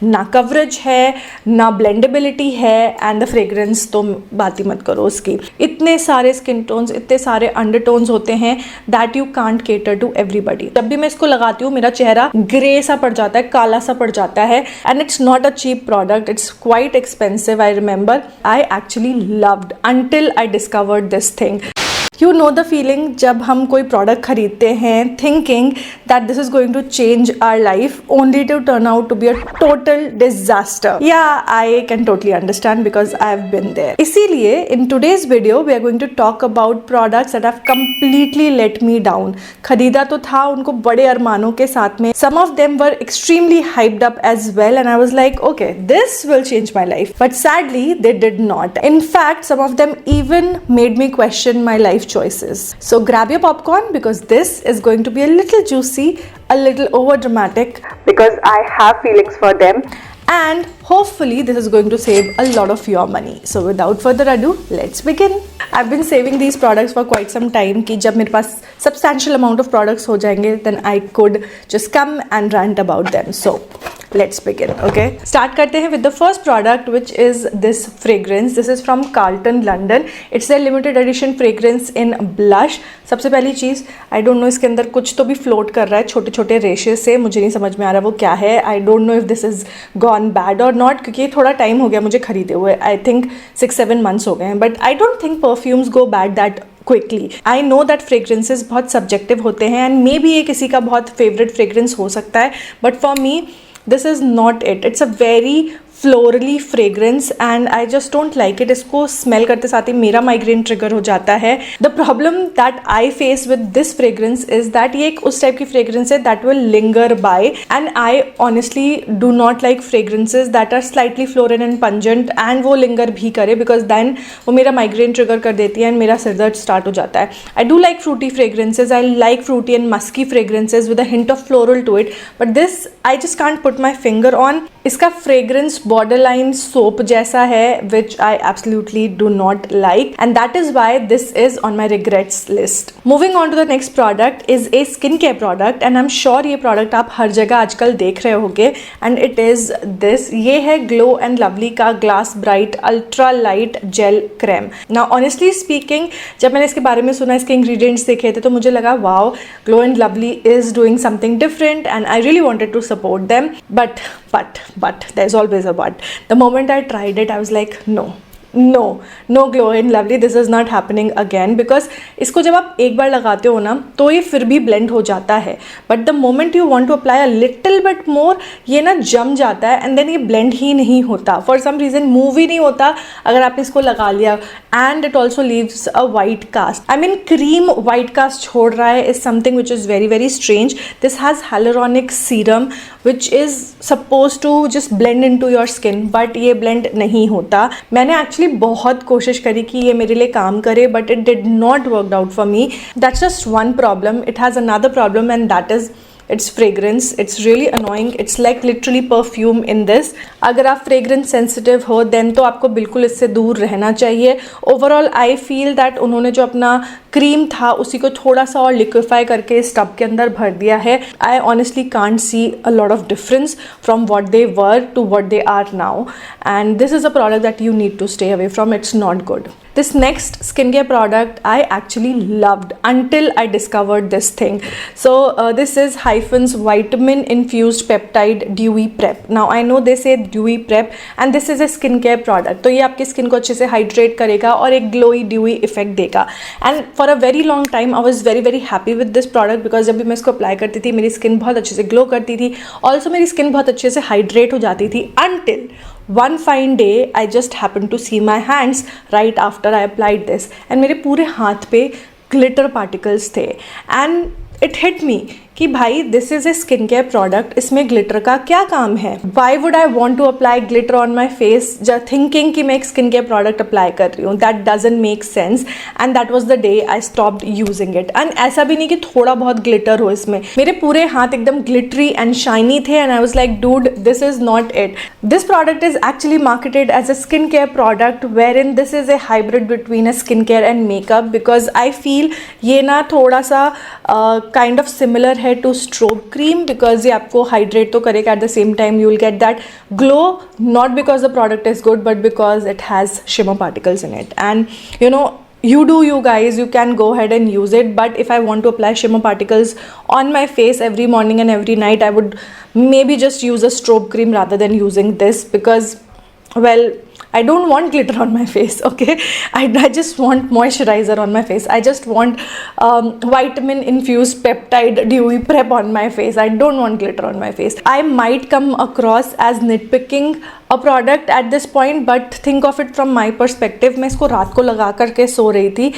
ना कवरेज है, ना ब्लेंडेबिलिटी है, एंड द फ्रेग्रेंस तो बात ही मत करो उसकी। इतने सारे स्किन टोन्स, इतने सारे अंडरटोन्स होते हैं that you can't cater to everybody. जब भी मैं इसको लगाती हूँ मेरा चेहरा ग्रे सा पड़ जाता है, काला सा पड़ जाता है, and it's not a cheap product, it's quite expensive. I remember I actually loved until I discovered this thing. You know the feeling जब हम कोई प्रोडक्ट खरीदते हैं thinking that this is going to change our life only to turn out to be a total disaster. Yeah, I can totally understand because I have been there. इसीलिए in today's video we are going to talk about products that have completely let me down. खरीदा तो था उनको बड़े अरमानों के साथ में. Some of them were extremely hyped up as well and I was like, okay, this will change my life. But sadly, they did not. In fact, some of them even made me question my life choices. So grab your popcorn because this is going to be a little juicy, a little over dramatic because I have feelings for them, and hopefully this is going to save a lot of your money. So without further ado, let's begin. I've been saving these products for quite some time कि जब मेरे पास substantial amount of products हो जाएंगे then I could just come and rant about them. So let's begin. Okay, start करते हैं with the first product which is this fragrance. This is from Carlton London. It's a limited edition fragrance in blush. सबसे पहली चीज़, I don't know इसके अंदर कुछ तो भी float कर रहा है छोटे छोटे रेशे से, मुझे नहीं समझ में आ रहा वो क्या है. I don't know if this is gone bad or not क्योंकि थोड़ा टाइम हो गया मुझे खरीदे हुए. I think 6-7 months हो गए हैं, but I don't think perfumes go bad that quickly. I know that fragrances बहुत subjective होते हैं and maybe ये किसी का बहुत favorite fragrance हो सकता है, but for me this is not it. It's a very florally fragrance and I just don't like it. इसको स्मेल करते साथ ही मेरा माइग्रेन ट्रिगर हो जाता है. The problem that I face with this fragrance is that ये एक उस टाइप की फ्रेग्रेंस है that will linger by and I honestly do not like fragrances that are slightly floral and pungent and वो linger भी करे because then वो मेरा माइग्रेन ट्रिगर कर देती है एंड मेरा सिर दर्द स्टार्ट हो जाता है. I do like fruity fragrances, I like fruity and musky fragrances with a hint of floral to it, but this I just can't put my finger on. इसका फ्रेग्रेंस borderline soap जैसा है which I absolutely do not like and that is why this is on my regrets list. Moving on to the next product is a skincare product and I'm sure ये product आप हर जगह आजकल देख रहे होंगे and it is this. ये है Glow and Lovely का Glass Bright Ultra Light Gel Creme. Now honestly speaking जब मैंने इसके बारे में सुना, इसके ingredients देखे थे तो मुझे लगा wow, Glow and Lovely is doing something different and I really wanted to support them, but there's always a but. The moment I tried it, I was like, no Glow and Lovely, this is not happening again because इसको जब आप एक बार लगाते हो ना तो ये फिर भी blend हो जाता है, but the moment you want to apply a little bit more ये ना जम जाता है and then ये blend ही नहीं होता. For some reason move ही नहीं होता अगर आपने इसको लगा लिया and it also leaves a white cast. I mean cream white cast छोड़ रहा है is something which is very very strange. This has hyaluronic serum which is supposed to just blend into your skin but ये blend नहीं होता. मैंने actually बहुत कोशिश करी कि ये मेरे लिए काम करे but it did not work out for me. That's just one problem. It has another problem and that is its fragrance. It's really annoying. It's like literally perfume in this. अगर आप fragrance sensitive हो then तो आपको बिल्कुल इससे दूर रहना चाहिए. Overall I feel that उन्होंने जो अपना क्रीम था उसी को थोड़ा सा और लिक्विफाई करके इस टब के अंदर भर दिया है. I honestly can't see a lot of difference from what they were to what they are now and this is a product that you need to stay away from. It's not good. This next skincare product I actually loved until I discovered this thing. So this is Hyphen's Vitamin Infused Peptide Dewy Prep. Now I know they say dewy prep and this is a skincare product. तो ये आपकी skin को अच्छे से hydrate करेगा और एक glowy dewy effect देगा. And for a very long time I was very very happy with this product because जब भी मैं इसको अप्लाई करती थी मेरी स्किन बहुत अच्छे से ग्लो करती थी. ऑल्सो मेरी स्किन बहुत अच्छे से हाइड्रेट हो जाती थी until one fine day I just happened to see my hands right after I applied this and मेरे पूरे हाथ पे glitter particles थे and it hit me कि भाई this is a skin care product, इसमें ग्लिटर का क्या काम है. Why would I want to apply glitter on my face just thinking कि मैं एक स्किन केयर प्रोडक्ट अप्लाई कर रही हूँ. That doesn't make sense and that was the day I stopped using it. And ऐसा भी नहीं कि थोड़ा बहुत ग्लिटर हो इसमें, मेरे पूरे हाथ एकदम ग्लिटरी एंड शाइनी थे and I was like dude this is not it. This product is actually marketed as a skin care product where in this is a hybrid between a skin care and makeup because I feel ये ना थोड़ा सा kind of similar है to strobe cream, because ये आपको hydrate तो करेगा, at the same time you will get that glow, not because the product is good but because it has shimmer particles in it. And you do you guys, you can go ahead and use it, but if I want to apply shimmer particles on my face every morning and every night, I would maybe just use a strobe cream rather than using this, because well, I don't want glitter on my face, okay? I just want moisturizer on my face. I just want vitamin infused peptide dewy prep on my face. I don't want glitter on my face. I might come across as nitpicking a product at this point, but think of it from my perspective. मैं इसको रात को लगा करके सो रही थी,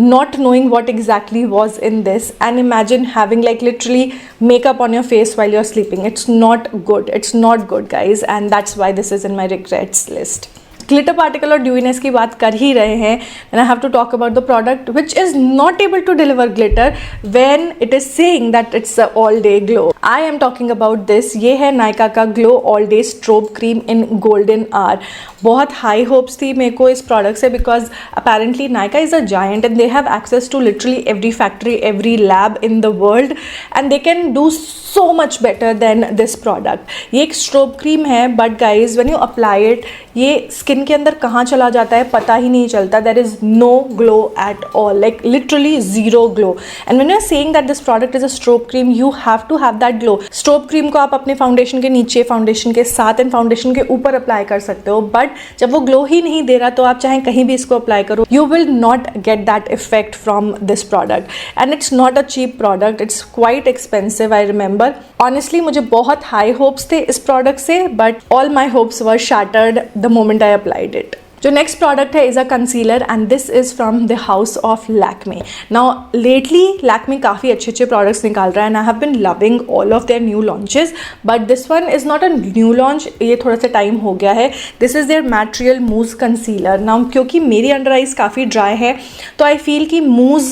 not knowing what exactly was in this, and imagine having like literally makeup on your face while you're sleeping. It's not good. It's not good, guys, and that's why this is in my regrets list. Glitter particle और dewiness की बात कर ही रहे हैं, and I have to talk about the product which is not able to deliver glitter when it is saying that it's all day glow. I am talking about this. ये है नायका का glow all day strobe cream in golden hour. बहुत high hopes थी मेरे को इस product से, because apparently Nykaa is a giant and they have access to literally every factory, every lab in the world, and they can do so much better than this product. ये एक strobe cream है, but guys when you apply it, ये skin के अंदर कहाँ चला जाता है पता ही नहीं चलता. There is no glow at all, like literally zero glow. And when you are saying that this product is a strobe cream, you have to have that glow. Strobe cream को आप अपने फाउंडेशन के नीचे, foundation के साथ and foundation के ऊपर apply कर सकते हो, बट जब वो ग्लो ही नहीं दे रहा तो आप चाहे कहीं भी इसको अप्लाई करो, you will not get that effect from this product. And it's not a cheap product, it's quite expensive. I remember honestly मुझे बहुत हाई होप्स थे इस प्रोडक्ट से, but all my hopes were shattered the moment I applied it. जो next product है is a concealer, and this is from the house of Lakme. Now lately Lakme काफ़ी अच्छे अच्छे प्रोडक्ट्स निकाल रहा है, and I have been loving all of their new launches, but this one is not a new launch, ये थोड़ा सा time हो गया है. This is their matte real mousse concealer. Now क्योंकि मेरी अंडर आइज काफ़ी ड्राई है, तो आई फील कि मूज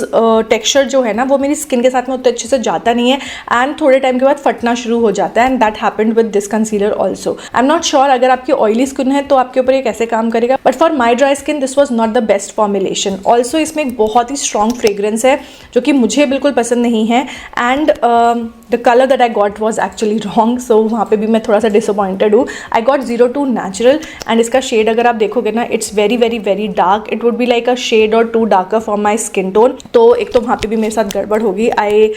टेक्स्चर जो है ना वो मेरी स्किन के साथ में उतने अच्छे से जाता नहीं है, एंड थोड़े टाइम के बाद फटना शुरू हो जाता है, and that happened with this concealer also. I am not sure अगर आपकी ऑयली स्किन है तो आपके ऊपर ये कैसे काम करेगा, but for my dry skin this was not the best formulation. Also इसमें एक बहुत ही स्ट्रॉन्ग फ्रेग्रेंस है जो कि मुझे बिल्कुल पसंद नहीं है, and the colour that I got was actually wrong, so वहाँ पे भी मैं थोड़ा सा डिसअपॉइंटेड हूँ. आई गॉट 02 नेचुरल, एंड इसका शेड अगर आप देखोगे ना, it's very very very dark. It would be like a shade or 2 darker for my skin tone. तो एक तो वहाँ पे भी मेरे साथ गड़बड़ होगी. आई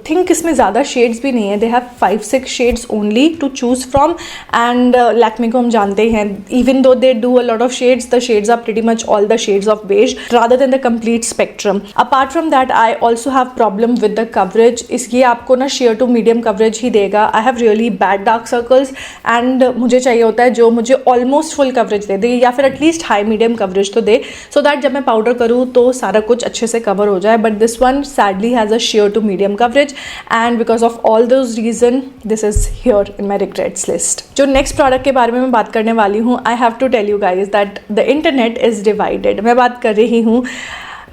थिंक इसमें ज़्यादा शेड्स भी नहीं है, they have 5-6 shades only to choose from, and Lakme को हम जानते हैं, even though they do a lot of shades, the shades are pretty much all the shades of beige rather than the complete spectrum. Apart from that, I also have problem with the coverage. ये आपको ना sheer to medium coverage ही देगा. I have really bad dark circles, and मुझे चाहिए होता है जो मुझे almost full coverage दे या फिर at least high medium coverage तो दे, so that जब मैं पाउडर करूँ तो सारा कुछ अच्छे से कवर हो जाए. But this one sadly has a sheer to medium coverage, and because of all those reasons, this is here in my regrets list. जो next product के बारे में मैं बात करने वाली हूँ, I have to tell you guys that the internet is divided. मैं बात कर रही हूँ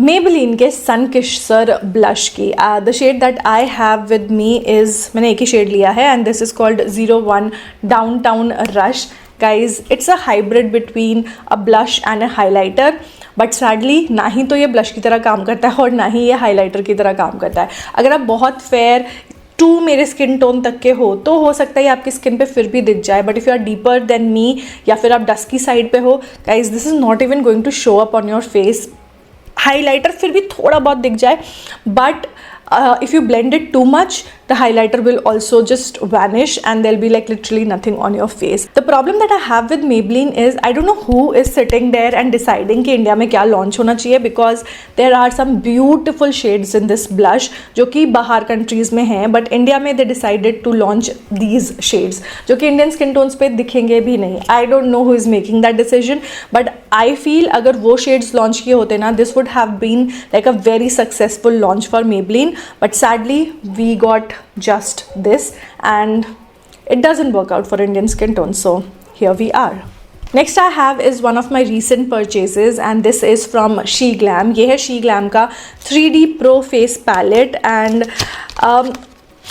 Maybelline के Sun Kisser blush की. The shade that I have with me is, मैंने एक ही शेड लिया है, and this is called 01 Downtown Rush. Guys, it's a hybrid between a blush and a highlighter, but sadly ना ही तो ये blush की तरह काम करता है और ना ही ये हाईलाइटर की तरह काम करता है. अगर आप बहुत फेयर टू मेरे स्किन टोन तक के हो तो हो सकता है आपकी स्किन पे फिर भी दिख जाए, but if you are deeper than me या फिर आप डस्की साइड पे हो, guys this is not even going to show up on your face. Highlighter फिर भी थोड़ा बहुत दिख जाए, but if you blend it too much, the highlighter will also just vanish and there'll be like literally nothing on your face. The problem that I have with Maybelline is I don't know who is sitting there and deciding कि India में क्या launch होना चाहिए, because there are some beautiful shades in this blush जो कि बाहर countries में हैं, बट इंडिया में they decided to launch these shades जो कि इंडियन स्किन टोन्स पे दिखेंगे भी नहीं. I don't know who is making that decision, but I feel अगर वो shades launch किए होते ना, this would have been like a very successful launch for Maybelline, but sadly we got just this and it doesn't work out for Indian skin tone, so here we are. Next I have is one of my recent purchases, and this is from SheGlam. ये है SheGlam का 3D Pro Face Palette, and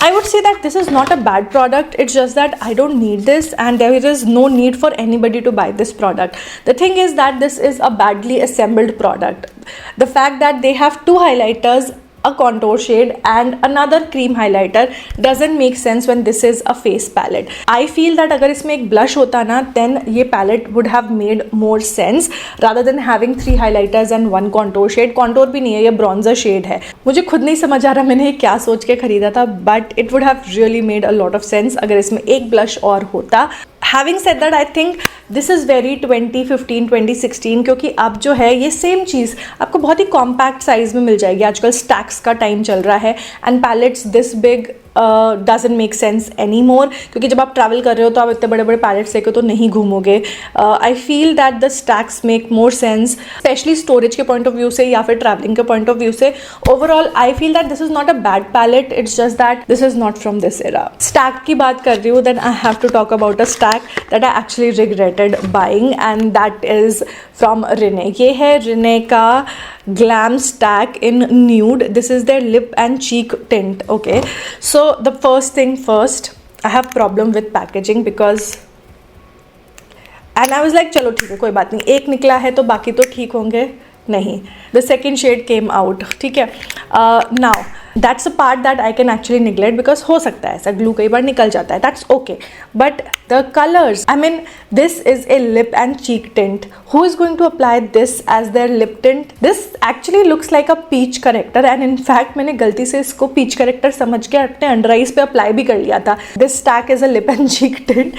I would say that this is not a bad product. It's just that I don't need this, and there is no need for anybody to buy this product. The thing is that this is a badly assembled product. The fact that they have 2 highlighters a contour shade and another cream highlighter doesn't make sense when this is a face palette. I feel that अगर इसमें एक blush होता ना, then ये palette would have made more sense rather than having 3 highlighters and 1 contour shade. Contour भी नहीं है, ये bronzer shade है. मुझे खुद नहीं समझ आ रहा मैंने ये क्या सोच के खरीदा था, but it would have really made a lot of sense अगर इसमें एक blush और होता. Having said that, I think this is very 2015, 2016 क्योंकि अब जो है ये सेम चीज़ आपको बहुत ही कॉम्पैक्ट साइज़ में मिल जाएगी. आजकल स्टैक्स का टाइम चल रहा है and palettes this big doesn't make sense any more क्योंकि जब आप ट्रैवल कर रहे हो तो आप इतने बड़े बड़े पैलेट्स लेकर तो नहीं घूमोगे. I feel that the stacks make more sense specially storage के पॉइंट ऑफ व्यू से या फिर ट्रैवलिंग के पॉइंट ऑफ व्यू से. Overall I feel that this is not a bad palette, it's just that this is not from this era. Stack की बात कर रही हूँ, then I have to talk about a stack that I actually regretted buying and that is from Rene. ये है Rene का Glam Stack in Nude. This is their lip and cheek tint. Okay, so the first thing first, I have problem with packaging because and I was like चलो ठीक है कोई बात नहीं, एक निकला है तो बाकी तो ठीक होंगे. नहीं, the second shade came out. ठीक है. Now that's a part that I can actually neglect because हो सकता है ऐसा glue कई बार निकल जाता है, that's okay. But the colors, I mean this is a lip and cheek tint. Who is going to apply this as their lip tint? This actually looks like a peach corrector and in fact मैंने गलती से इसको peach corrector समझ के अपने under eyes पे apply भी कर लिया था. This stack is a lip and cheek tint.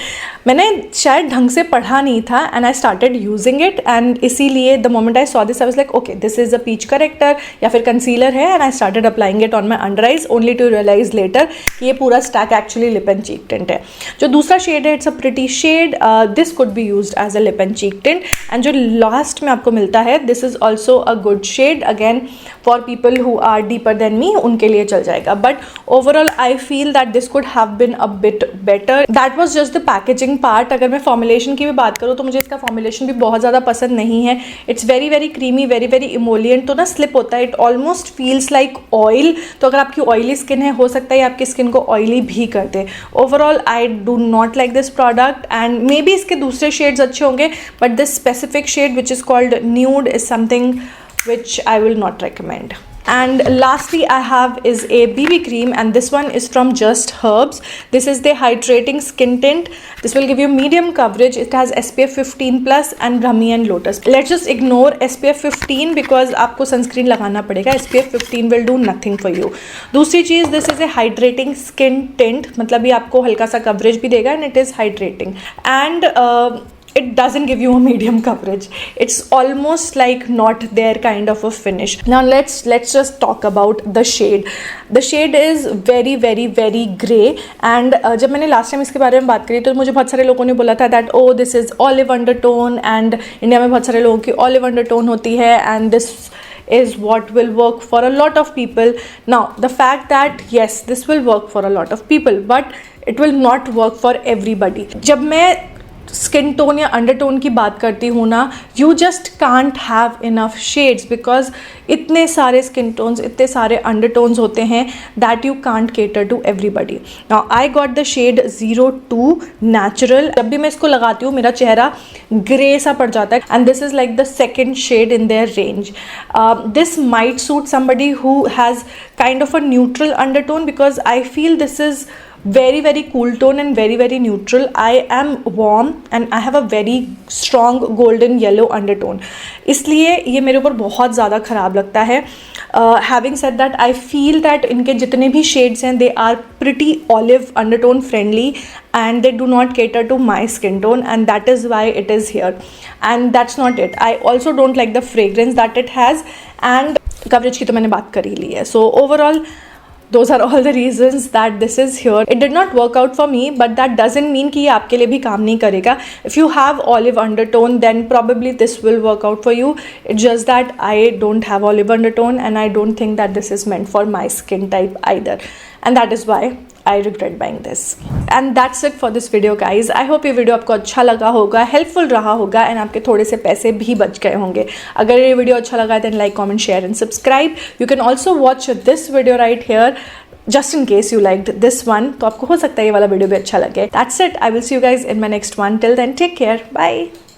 मैंने शायद ढंग से पढ़ा नहीं था and I started using it and इसीलिए the moment I saw this I was like okay this is a peach corrector या फिर concealer है and I started applying it on my under eyes only to realize later कि ये पूरा stack actually lip and cheek tint है. जो दूसरा shade है it's a pretty shade. This could be used as a lip and cheek tint and जो last में आपको मिलता है this is also a good shade again for people who are deeper than me, उनके लिए चल जाएगा. But overall I feel that this could have been a bit better. That was just the packaging part. अगर मैं formulation की भी बात करूँ तो मुझे इसका formulation भी बहुत ज़्यादा पसंद नहीं है. It's very very creamy, very very emollient, तो ना slip होता है. It almost feels like oil. तो अगर आपकी oily skin है हो सकता है आपकी skin को oily भी कर दे. Overall I do not like this product and maybe इसके दूसरे shades अच्छे होंगे but this specific shade which is called Nude is something which I will not recommend. And lastly I have is a BB cream and this one is from Just Herbs. This is the hydrating skin tint. This will give you medium coverage. It has SPF 15 plus and Brahmi and Lotus. Let's just ignore SPF 15 because आपको sunscreen लगाना पड़ेगा. SPF 15 will do nothing for you. दूसरी चीज़ this is a hydrating skin tint, मतलब ये आपको हल्का सा coverage भी देगा and it is hydrating and it doesn't give you a medium coverage. It's almost like not their kind of a finish. Now let's just talk about the shade. The shade is very very very grey and जब मैंने last time इसके बारे में बात करी तो मुझे बहुत सारे लोगों ने बोला था that oh this is olive undertone and India में बहुत सारे लोगों की olive undertone होती है and this is what will work for a lot of people. Now the fact that yes this will work for a lot of people but it will not work for everybody. जब मैं skin tone या undertone की बात करती हूँ ना, you just can't have enough shades because इतने सारे स्किन टोन्स इतने सारे अंडरटोन्स होते हैं that you can't cater to everybody. Now I got the shade 02 natural. जब भी मैं इसको लगाती हूँ मेरा चेहरा ग्रे सा पड़ जाता है and this is like the second shade in their range. This might suit somebody who has kind of a neutral undertone because I feel this is very very cool tone and very very neutral. I am warm and I have a very strong golden yellow undertone, इसलिए ये मेरे ऊपर बहुत ज़्यादा ख़राब लगता है. Having said that I feel that इनके जितने भी shades हैं they are pretty olive undertone friendly and they do not cater to my skin tone and that is why it is here. And that's not it. I also don't like the fragrance that it has and coverage की तो मैंने बात कर ही ली है. So overall those are all the reasons that this is here. It did not work out for me but that doesn't mean कि ये आपके लिए भी काम नहीं करेगा. If you have olive undertone then probably this will work out for you. It's just that I don't have olive undertone and I don't think that this is meant for my skin type either and that is why I regret buying this. And that's it for this video guys. I hope ये video आपको अच्छा लगा होगा, helpful रहा होगा and आपके थोड़े से पैसे भी बच गए होंगे. अगर ये वीडियो अच्छा लगा है then like, comment, share and subscribe. You can also watch this video right here just in case you liked this one. तो आपको हो सकता है ये वाला वीडियो भी अच्छा लगे. That's it. I will see you guys in my next one. Till then take care. Bye.